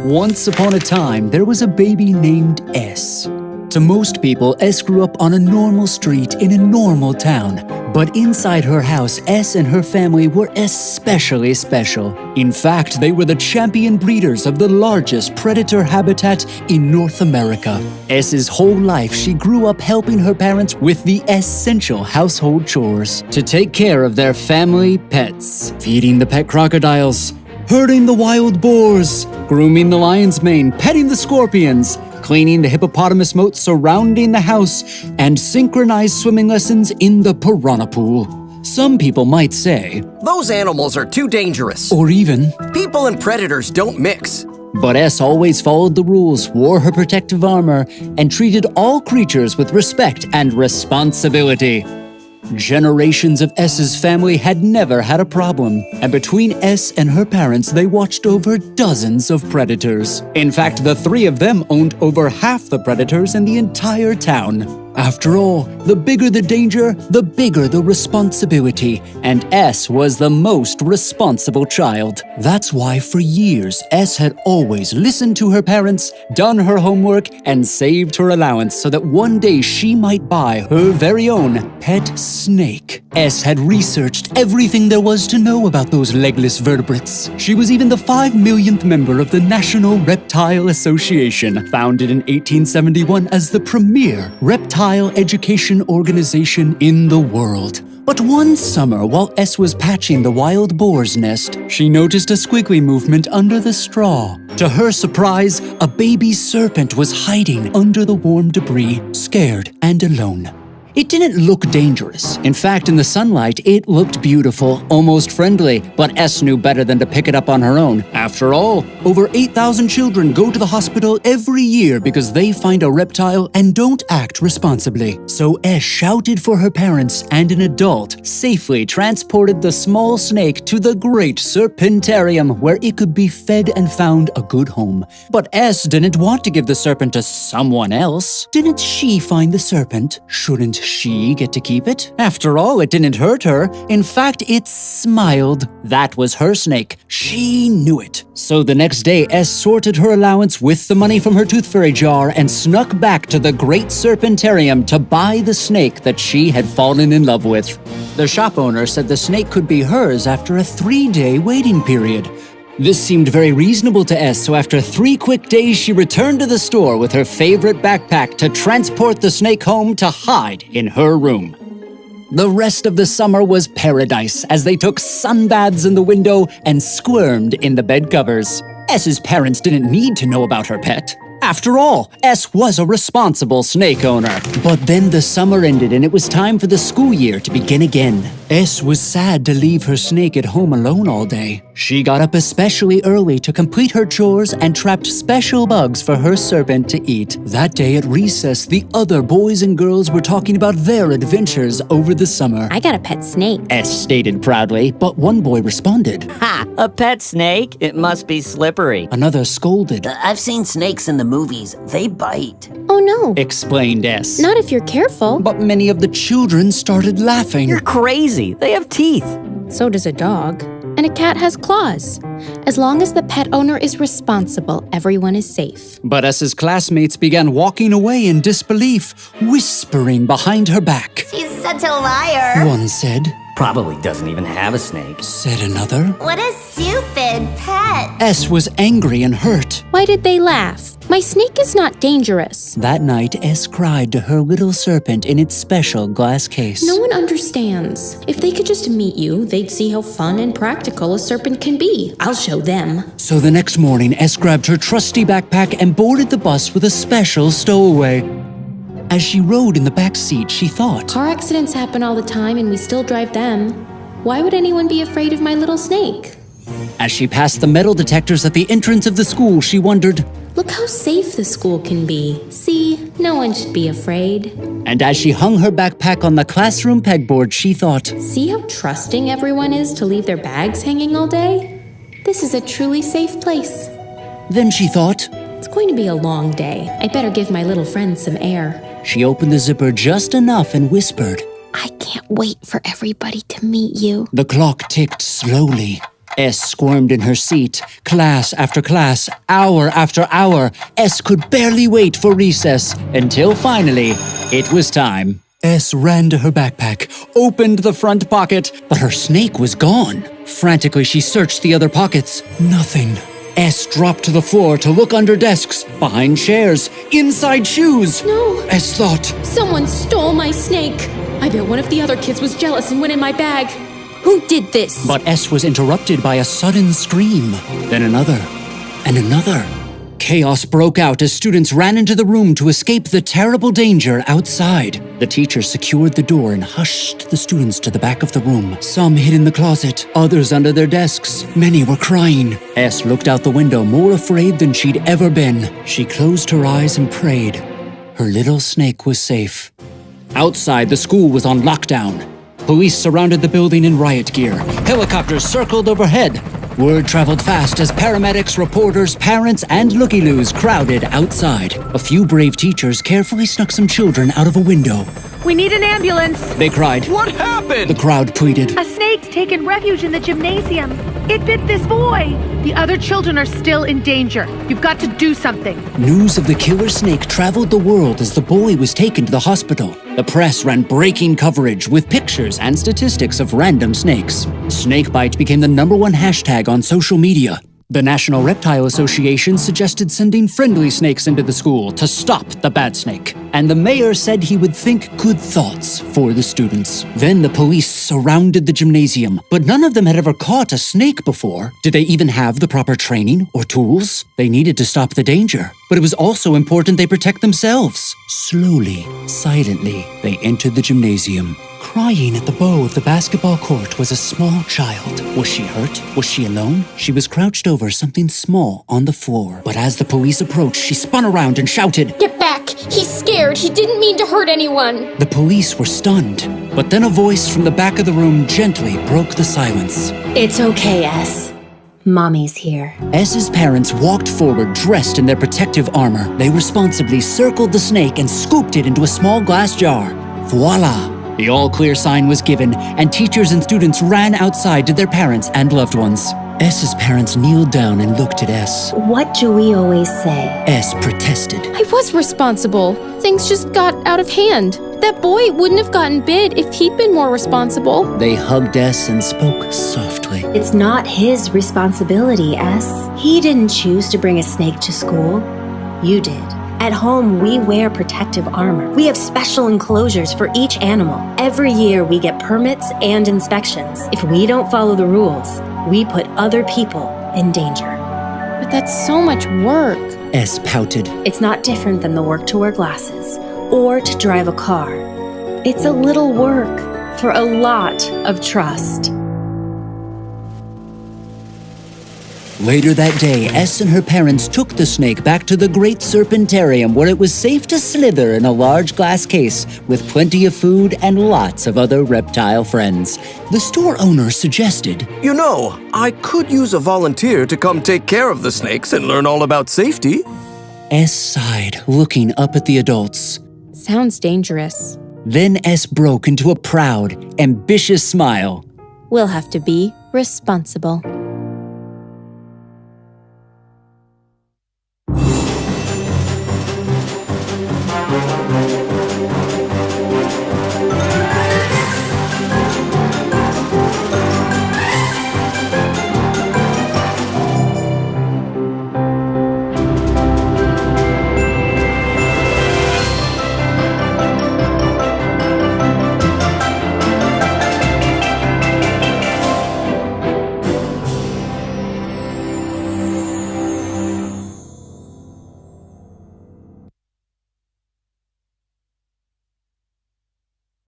Once upon a time, there was a baby named S. To most people, S grew up on a normal street in a normal town. But inside her house, S and her family were especially special. In fact, they were the champion breeders of the largest predator habitat in North America. S's whole life, she grew up helping her parents with the essential household chores to take care of their family pets, feeding the pet crocodiles, herding the wild boars, grooming the lion's mane, petting the scorpions, cleaning the hippopotamus moat surrounding the house, and synchronized swimming lessons in the piranha pool. Some people might say, "Those animals are too dangerous." or even, "People and predators don't mix." but S always followed the rules, wore her protective armor, and treated all creatures with respect and responsibility. Generations of S's family had never had a problem, and between S and her parents, they watched over dozens of predators. In fact, the three of them owned over half the predators in the entire town. After all, the bigger the danger, the bigger the responsibility, and S was the most responsible child. That's why for years, S had always listened to her parents, done her homework, and saved her allowance so that one day she might buy her very own pet snake. S had researched everything there was to know about those legless vertebrates. She was even the 5 millionth member of the National Reptile Association, founded in 1871 as the premier reptile education organization in the world. But one summer, while S was patching the wild boar's nest, she noticed a squiggly movement under the straw. To her surprise, a baby serpent was hiding under the warm debris, scared and alone. It didn't look dangerous. In fact, in the sunlight, it looked beautiful, almost friendly, but S knew better than to pick it up on her own. After all, over 8,000 children go to the hospital every year because they find a reptile and don't act responsibly. So S shouted for her parents, and an adult safely transported the small snake to the great serpentarium where it could be fed and found a good home. But S didn't want to give the serpent to someone else. Didn't she find the serpent? Shouldn't she get to keep it? After all, it didn't hurt her. In fact, it smiled. That was her snake. She knew it. So the next day, S sorted her allowance with the money from her tooth fairy jar and snuck back to the great serpentarium to buy the snake that she had fallen in love with. The shop owner said the snake could be hers after a 3-day waiting period. This seemed very reasonable to S, so after 3 quick days, she returned to the store with her favorite backpack to transport the snake home to hide in her room. The rest of the summer was paradise as they took sunbaths in the window and squirmed in the bed covers. S's parents didn't need to know about her pet. After all, S was a responsible snake owner. But then the summer ended and it was time for the school year to begin again. S was sad to leave her snake at home alone all day. She got up especially early to complete her chores and trapped special bugs for her serpent to eat. That day at recess, the other boys and girls were talking about their adventures over the summer. I got a pet snake, S stated proudly, but one boy responded. Ha! A pet snake? It must be slippery. Another scolded. I've seen snakes in the movies. They bite. Oh no, Explained S. not if you're careful. But many of the children started laughing. You're crazy. They have teeth. So does a dog. And a cat has claws. As long as the pet owner is responsible, everyone is safe. But S's classmates began walking away in disbelief, whispering behind her back. She's such a liar. One said, Probably doesn't even have a snake. said another. What a stupid pet. S was angry and hurt. Why did they laugh? My snake is not dangerous. That night, S cried to her little serpent in its special glass case. No one understands. If they could just meet you, they'd see how fun and practical a serpent can be. I'll show them. So the next morning, S grabbed her trusty backpack and boarded the bus with a special stowaway. As she rode in the back seat, she thought, Car accidents happen all the time and we still drive them. Why would anyone be afraid of my little snake? As she passed the metal detectors at the entrance of the school, she wondered, Look how safe the school can be. See, no one should be afraid. and as she hung her backpack on the classroom pegboard, she thought, See how trusting everyone is to leave their bags hanging all day? This is a truly safe place. Then she thought, It's going to be a long day. I better give my little friend some air. She opened the zipper just enough and whispered. I can't wait for everybody to meet you. The clock ticked slowly. S squirmed in her seat. Class after class, hour after hour. S could barely wait for recess until finally, it was time. S ran to her backpack, opened the front pocket, but her snake was gone. Frantically, she searched the other pockets. Nothing. S dropped to the floor to look under desks, behind chairs, inside shoes. No. S thought, Someone stole my snake. I bet one of the other kids was jealous and went in my bag. Who did this? but S was interrupted by a sudden scream, then another, and another. Chaos broke out as students ran into the room to escape the terrible danger outside. The teacher secured the door and hushed the students to the back of the room. Some hid in the closet, others under their desks. Many were crying. S looked out the window, more afraid than she'd ever been. She closed her eyes and prayed. Her little snake was safe. Outside, the school was on lockdown. Police surrounded the building in riot gear. Helicopters circled overhead. Word traveled fast as paramedics, reporters, parents, and looky-loos crowded outside. A few brave teachers carefully snuck some children out of a window. We need an ambulance. They cried. What happened? The crowd pleaded. A snake's taken refuge in the gymnasium. It bit this boy. The other children are still in danger. You've got to do something. News of the killer snake traveled the world as the boy was taken to the hospital. The press ran breaking coverage with pictures and statistics of random snakes. Snakebite became the #1 hashtag on social media. The National Reptile Association suggested sending friendly snakes into the school to stop the bad snake. And the mayor said he would think good thoughts for the students. Then the police surrounded the gymnasium, but none of them had ever caught a snake before. Did they even have the proper training or tools? They needed to stop the danger, but it was also important they protect themselves. Slowly, silently, they entered the gymnasium. Crying at the bow of the basketball court was a small child. Was she hurt? Was she alone? She was crouched over something small on the floor. But as the police approached, she spun around and shouted, Get back! He's scared. He didn't mean to hurt anyone. The police were stunned. But then a voice from the back of the room gently broke the silence. It's okay, S. Mommy's here. S's parents walked forward dressed in their protective armor. They responsibly circled the snake and scooped it into a small glass jar. Voila! The all-clear sign was given, and teachers and students ran outside to their parents and loved ones. S's parents kneeled down and looked at S. What do we always say? S protested. I was responsible. Things just got out of hand. That boy wouldn't have gotten bit if he'd been more responsible. They hugged S and spoke softly. It's not his responsibility, S. He didn't choose to bring a snake to school. You did. At home, we wear protective armor. We have special enclosures for each animal. Every year, we get permits and inspections. If we don't follow the rules, we put other people in danger. But that's so much work. S pouted. It's not different than the work to wear glasses or to drive a car. It's a little work for a lot of trust. Later that day, S and her parents took the snake back to the Great Serpentarium where it was safe to slither in a large glass case with plenty of food and lots of other reptile friends. The store owner suggested, You know, I could use a volunteer to come take care of the snakes and learn all about safety. S sighed, looking up at the adults. Sounds dangerous. Then S broke into a proud, ambitious smile. We'll have to be responsible.